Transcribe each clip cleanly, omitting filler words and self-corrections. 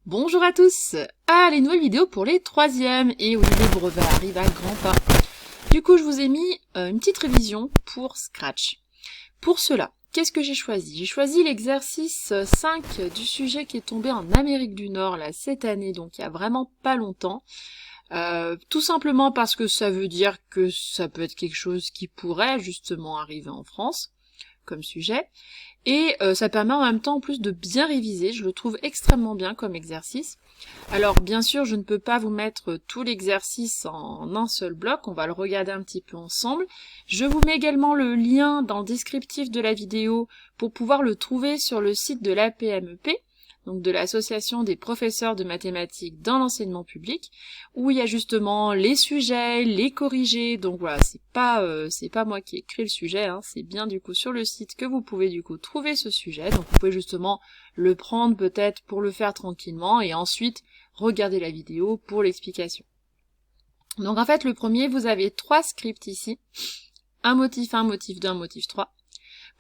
Bonjour à tous! Ah, les nouvelles vidéos pour les troisièmes, et oui, les brevets arrivent à grands pas. Du coup, je vous ai mis une petite révision pour Scratch. Pour cela, qu'est-ce que j'ai choisi? J'ai choisi l'exercice 5 du sujet qui est tombé en Amérique du Nord là cette année, donc il y a vraiment pas longtemps. Tout simplement parce que ça veut dire que ça peut être quelque chose qui pourrait justement arriver en France comme sujet. Et ça permet en même temps en plus de bien réviser, je le trouve extrêmement bien comme exercice. Alors bien sûr je ne peux pas vous mettre tout l'exercice en un seul bloc, on va le regarder un petit peu ensemble. Je vous mets également le lien dans le descriptif de la vidéo pour pouvoir le trouver sur le site de l'APMEP, donc de l'Association des professeurs de mathématiques dans l'enseignement public, où il y a justement les sujets, les corrigés, donc voilà, c'est pas moi qui ai écrit le sujet, hein, c'est bien du coup sur le site que vous pouvez du coup trouver ce sujet, donc vous pouvez justement le prendre peut-être pour le faire tranquillement, et ensuite regarder la vidéo pour l'explication. Donc en fait le premier, vous avez 3 scripts ici, un motif 1, un motif 2, un motif 3.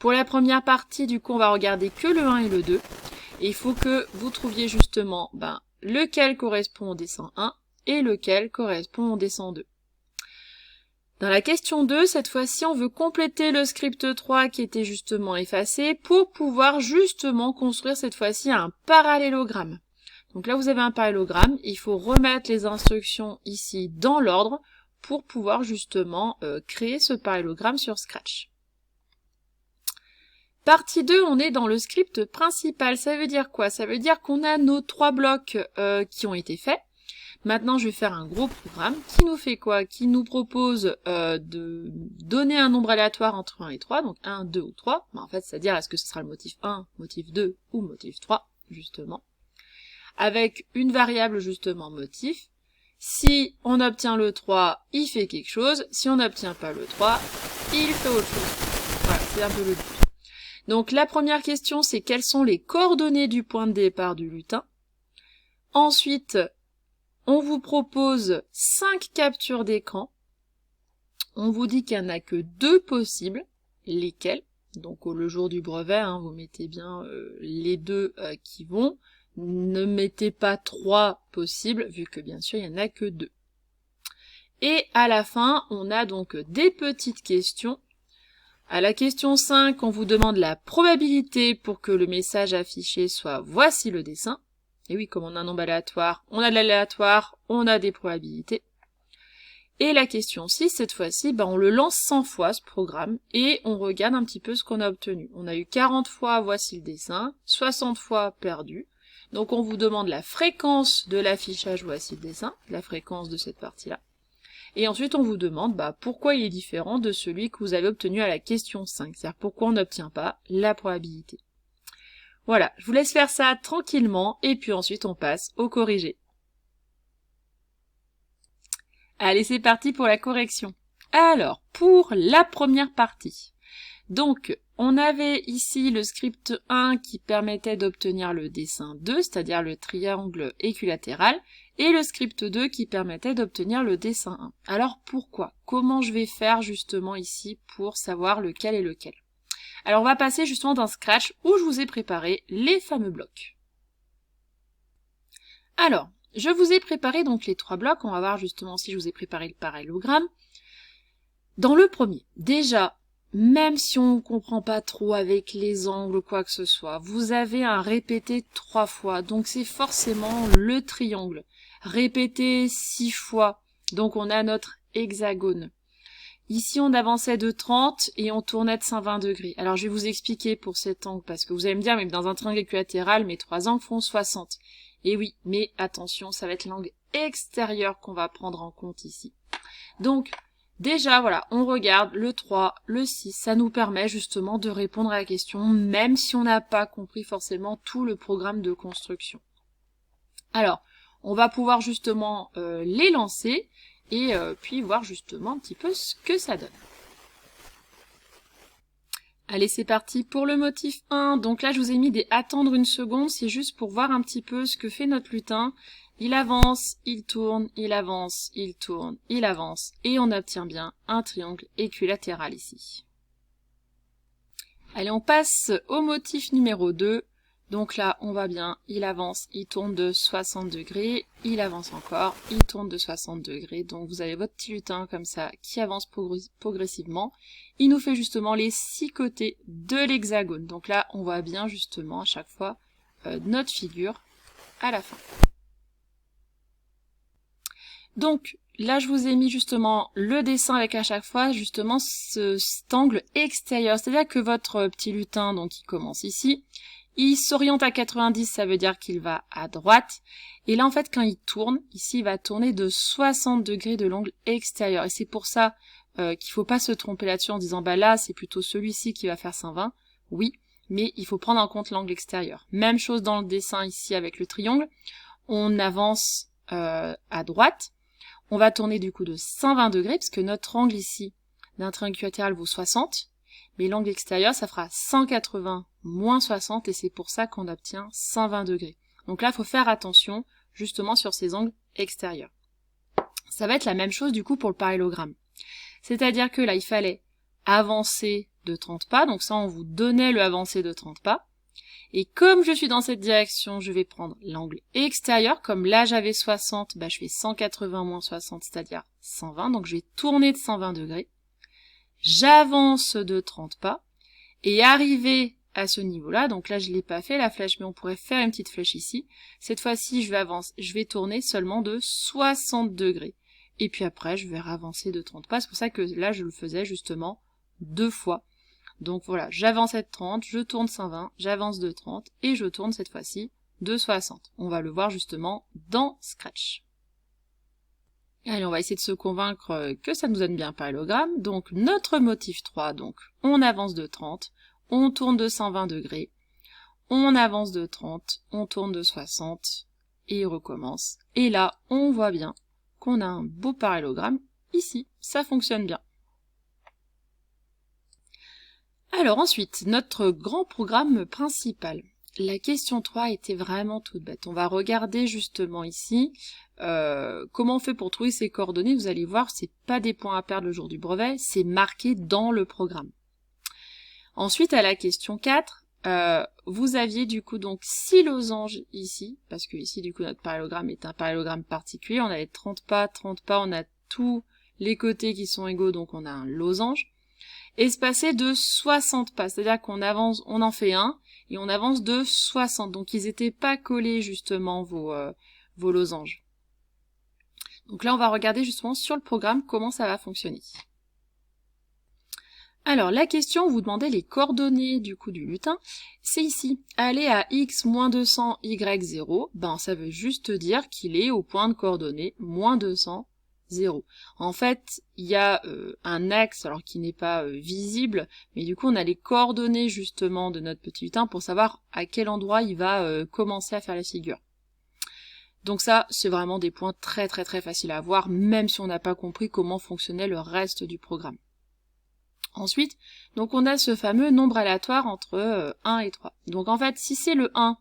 Pour la première partie, du coup, on va regarder que le 1 et le 2. Et il faut que vous trouviez justement lequel correspond au dessin 1 et lequel correspond au dessin 2. Dans la question 2, cette fois-ci, on veut compléter le script 3 qui était justement effacé pour pouvoir justement construire cette fois-ci un parallélogramme. Donc là, vous avez un parallélogramme, il faut remettre les instructions ici dans l'ordre pour pouvoir justement créer ce parallélogramme sur Scratch. Partie 2, on est dans le script principal. Ça veut dire quoi? Ça veut dire qu'on a nos 3 blocs qui ont été faits. Maintenant, je vais faire un gros programme qui nous fait quoi? Qui nous propose de donner un nombre aléatoire entre 1 et 3, donc 1, 2 ou 3. En fait, c'est-à-dire est-ce que ce sera le motif 1, motif 2 ou motif 3, justement. Avec une variable, justement, motif. Si on obtient le 3, il fait quelque chose. Si on n'obtient pas le 3, il fait autre chose. Voilà, c'est un peu le but. Donc la première question, c'est quelles sont les coordonnées du point de départ du lutin. Ensuite, on vous propose 5 captures d'écran. On vous dit qu'il n'y en a que 2 possibles. Lesquelles? Donc le jour du brevet, hein, vous mettez bien les 2 qui vont. Ne mettez pas 3 possibles, vu que bien sûr il n'y en a que 2. Et à la fin, on a donc des petites questions. À la question 5, on vous demande la probabilité pour que le message affiché soit « Voici le dessin ». Et oui, comme on a un nombre aléatoire, on a de l'aléatoire, on a des probabilités. Et la question 6, cette fois-ci, on le lance 100 fois ce programme et on regarde un petit peu ce qu'on a obtenu. On a eu 40 fois « Voici le dessin », 60 fois « Perdu ». Donc on vous demande la fréquence de l'affichage « Voici le dessin », la fréquence de cette partie-là. Et ensuite, on vous demande pourquoi il est différent de celui que vous avez obtenu à la question 5. C'est-à-dire pourquoi on n'obtient pas la probabilité. Voilà, je vous laisse faire ça tranquillement et puis ensuite on passe au corrigé. Allez, c'est parti pour la correction. Alors, pour la première partie. Donc, on avait ici le script 1 qui permettait d'obtenir le dessin 2, c'est-à-dire le triangle équilatéral, et le script 2 qui permettait d'obtenir le dessin 1. Alors pourquoi? Comment je vais faire justement ici pour savoir lequel est lequel? Alors on va passer justement dans Scratch où je vous ai préparé les fameux blocs. Alors, je vous ai préparé donc les 3 blocs, on va voir justement si je vous ai préparé le parallélogramme. Dans le premier, déjà, même si on ne comprend pas trop avec les angles ou quoi que ce soit, vous avez un répété 3 fois, donc c'est forcément le triangle. Répété 6 fois, donc on a notre hexagone. Ici on avançait de 30 et on tournait de 120 degrés. Alors je vais vous expliquer pour cet angle, parce que vous allez me dire, mais dans un triangle équilatéral, mes 3 angles font 60. Et oui, mais attention, ça va être l'angle extérieur qu'on va prendre en compte ici. Donc, déjà, voilà, on regarde le 3, le 6, ça nous permet justement de répondre à la question, même si on n'a pas compris forcément tout le programme de construction. Alors, on va pouvoir justement les lancer et puis voir justement un petit peu ce que ça donne. Allez, c'est parti pour le motif 1. Donc là, je vous ai mis des attendre une seconde, c'est juste pour voir un petit peu ce que fait notre lutin. Il avance, il tourne, il avance, il tourne, il avance, et on obtient bien un triangle équilatéral ici. Allez, on passe au motif numéro 2. Donc là, on voit bien, il avance, il tourne de 60 degrés, il avance encore, il tourne de 60 degrés. Donc vous avez votre petit lutin comme ça qui avance progressivement. Il nous fait justement les 6 côtés de l'hexagone. Donc là, on voit bien justement à chaque fois notre figure à la fin. Donc là, je vous ai mis justement le dessin avec à chaque fois justement cet angle extérieur. C'est-à-dire que votre petit lutin, donc il commence ici, il s'oriente à 90, ça veut dire qu'il va à droite. Et là, en fait, quand il tourne, ici, il va tourner de 60 degrés de l'angle extérieur. Et c'est pour ça qu'il faut pas se tromper là-dessus en disant, bah là, c'est plutôt celui-ci qui va faire 120. Oui, mais il faut prendre en compte l'angle extérieur. Même chose dans le dessin ici avec le triangle. On avance à droite. On va tourner du coup de 120 degrés, puisque notre angle ici d'un triangle équilatéral vaut 60. Mais l'angle extérieur, ça fera 180 moins 60, et c'est pour ça qu'on obtient 120 degrés. Donc là, il faut faire attention, justement, sur ces angles extérieurs. Ça va être la même chose, du coup, pour le parallélogramme. C'est-à-dire que là, il fallait avancer de 30 pas, donc ça, on vous donnait le avancer de 30 pas. Et comme je suis dans cette direction, je vais prendre l'angle extérieur. Comme là, j'avais 60, bah, je fais 180 moins 60, c'est-à-dire 120. Donc, je vais tourner de 120 degrés. J'avance de 30 pas. Et arrivé à ce niveau-là, donc là, je ne l'ai pas fait, la flèche, mais on pourrait faire une petite flèche ici. Cette fois-ci, je vais tourner seulement de 60 degrés. Et puis après, je vais avancer de 30 pas. C'est pour ça que là, je le faisais justement 2 fois. Donc voilà, j'avance de 30, je tourne 120, j'avance de 30, et je tourne cette fois-ci de 60. On va le voir justement dans Scratch. Allez, on va essayer de se convaincre que ça nous donne bien un parallélogramme. Donc notre motif 3, donc on avance de 30, on tourne de 120 degrés, on avance de 30, on tourne de 60, et il recommence. Et là, on voit bien qu'on a un beau parallélogramme ici, ça fonctionne bien. Alors ensuite, notre grand programme principal. La question 3 était vraiment toute bête. On va regarder justement ici comment on fait pour trouver ces coordonnées. Vous allez voir, c'est pas des points à perdre le jour du brevet, c'est marqué dans le programme. Ensuite, à la question 4, vous aviez du coup donc 6 losanges ici, parce que ici du coup notre parallélogramme est un parallélogramme particulier. On avait 30 pas, on a tous les côtés qui sont égaux, donc on a un losange. Espacé de 60 pas, c'est-à-dire qu'on avance, on en fait un, et on avance de 60, donc ils n'étaient pas collés justement vos losanges. Donc là on va regarder justement sur le programme comment ça va fonctionner. Alors la question, vous demandez les coordonnées du coup du lutin, c'est ici, aller à x moins 200, y 0, ben ça veut juste dire qu'il est au point de coordonnées moins 200, 0. En fait, il y a un axe, alors qui n'est pas visible, mais du coup on a les coordonnées justement de notre petit lutin pour savoir à quel endroit il va commencer à faire la figure. Donc ça, c'est vraiment des points très faciles à voir, même si on n'a pas compris comment fonctionnait le reste du programme. Ensuite, donc on a ce fameux nombre aléatoire entre 1 et 3. Donc en fait, si c'est le 1,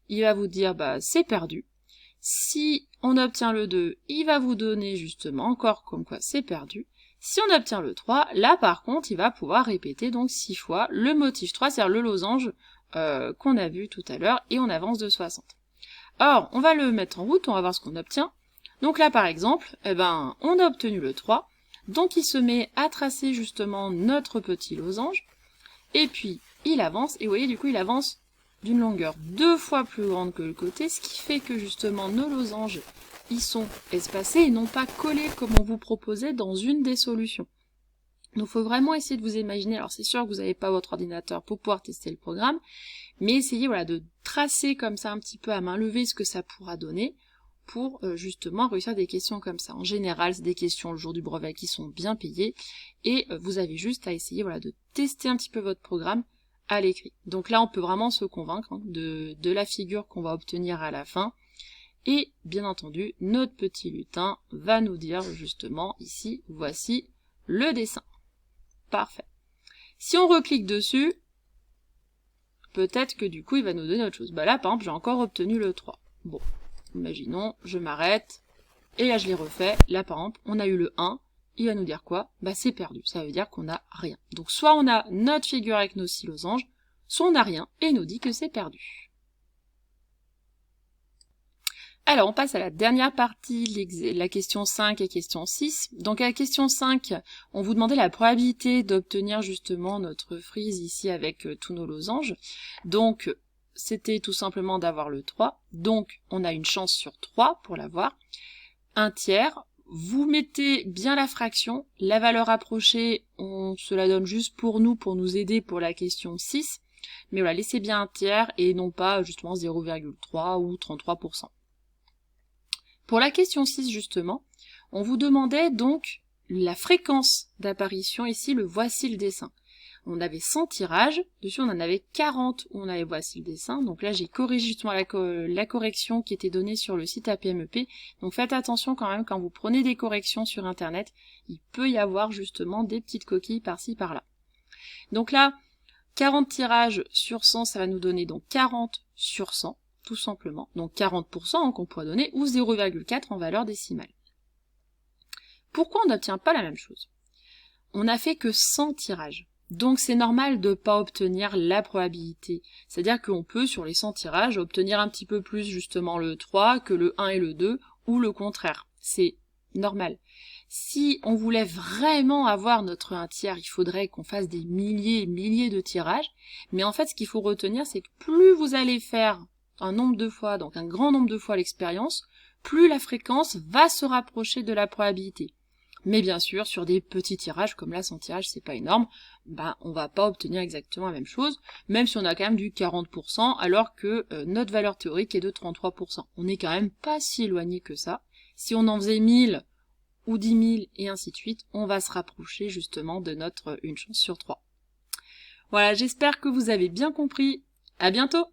il va vous dire bah c'est perdu. Si on obtient le 2, il va vous donner justement encore comme quoi c'est perdu. Si on obtient le 3, là par contre, il va pouvoir répéter donc 6 fois le motif 3, c'est-à-dire le losange qu'on a vu tout à l'heure, et on avance de 60. Or, on va le mettre en route, on va voir ce qu'on obtient. Donc là par exemple, eh ben, on a obtenu le 3, donc il se met à tracer justement notre petit losange, et puis il avance, et vous voyez du coup il avance d'une longueur 2 fois plus grande que le côté, ce qui fait que justement nos losanges, ils sont espacés et non pas collés comme on vous proposait dans une des solutions. Donc il faut vraiment essayer de vous imaginer, alors c'est sûr que vous n'avez pas votre ordinateur pour pouvoir tester le programme, mais essayez voilà, de tracer comme ça un petit peu à main levée ce que ça pourra donner pour justement réussir des questions comme ça. En général, c'est des questions le jour du brevet qui sont bien payées, et vous avez juste à essayer voilà, de tester un petit peu votre programme à l'écrit. Donc là, on peut vraiment se convaincre de la figure qu'on va obtenir à la fin. Et bien entendu, notre petit lutin va nous dire justement ici, voici le dessin. Parfait. Si on reclique dessus, peut-être que du coup, il va nous donner autre chose. Bah là, par exemple, j'ai encore obtenu le 3. Bon, imaginons, je m'arrête, et là, je l'ai refait. Là, par exemple, on a eu le 1. Il va nous dire quoi? Bah c'est perdu, ça veut dire qu'on n'a rien. Donc soit on a notre figure avec nos 6 losanges, soit on n'a rien et il nous dit que c'est perdu. Alors, on passe à la dernière partie, la question 5 et question 6. Donc, à la question 5, on vous demandait la probabilité d'obtenir justement notre frise ici avec tous nos losanges. Donc, c'était tout simplement d'avoir le 3. Donc, on a une chance sur 3 pour l'avoir. 1/3. Vous mettez bien la fraction. La valeur approchée, on se la donne juste pour nous aider pour la question 6. Mais voilà, laissez bien 1/3 et non pas justement 0,3 ou 33%. Pour la question 6, justement, on vous demandait donc la fréquence d'apparition. Ici, voici le dessin. On avait 100 tirages, dessus on en avait 40 où on avait voici le dessin. Donc là, j'ai corrigé justement la correction qui était donnée sur le site APMEP. Donc faites attention quand même, quand vous prenez des corrections sur Internet, il peut y avoir justement des petites coquilles par-ci, par-là. Donc là, 40 tirages sur 100, ça va nous donner donc 40 sur 100. Tout simplement, donc 40% qu'on pourrait donner, ou 0,4 en valeur décimale. Pourquoi on n'obtient pas la même chose? On n'a fait que 100 tirages, donc c'est normal de ne pas obtenir la probabilité. C'est-à-dire qu'on peut, sur les 100 tirages, obtenir un petit peu plus justement le 3 que le 1 et le 2, ou le contraire. C'est normal. Si on voulait vraiment avoir notre 1/3, il faudrait qu'on fasse des milliers et milliers de tirages, mais en fait ce qu'il faut retenir, c'est que plus vous allez faire un nombre de fois, donc un grand nombre de fois l'expérience, plus la fréquence va se rapprocher de la probabilité. Mais bien sûr, sur des petits tirages, comme là 100 tirages, c'est pas énorme, on va pas obtenir exactement la même chose, même si on a quand même du 40%, alors que notre valeur théorique est de 33%. On n'est quand même pas si éloigné que ça. Si on en faisait 1000 ou 10 000 et ainsi de suite, on va se rapprocher justement de notre une chance sur 3. Voilà, j'espère que vous avez bien compris. À bientôt!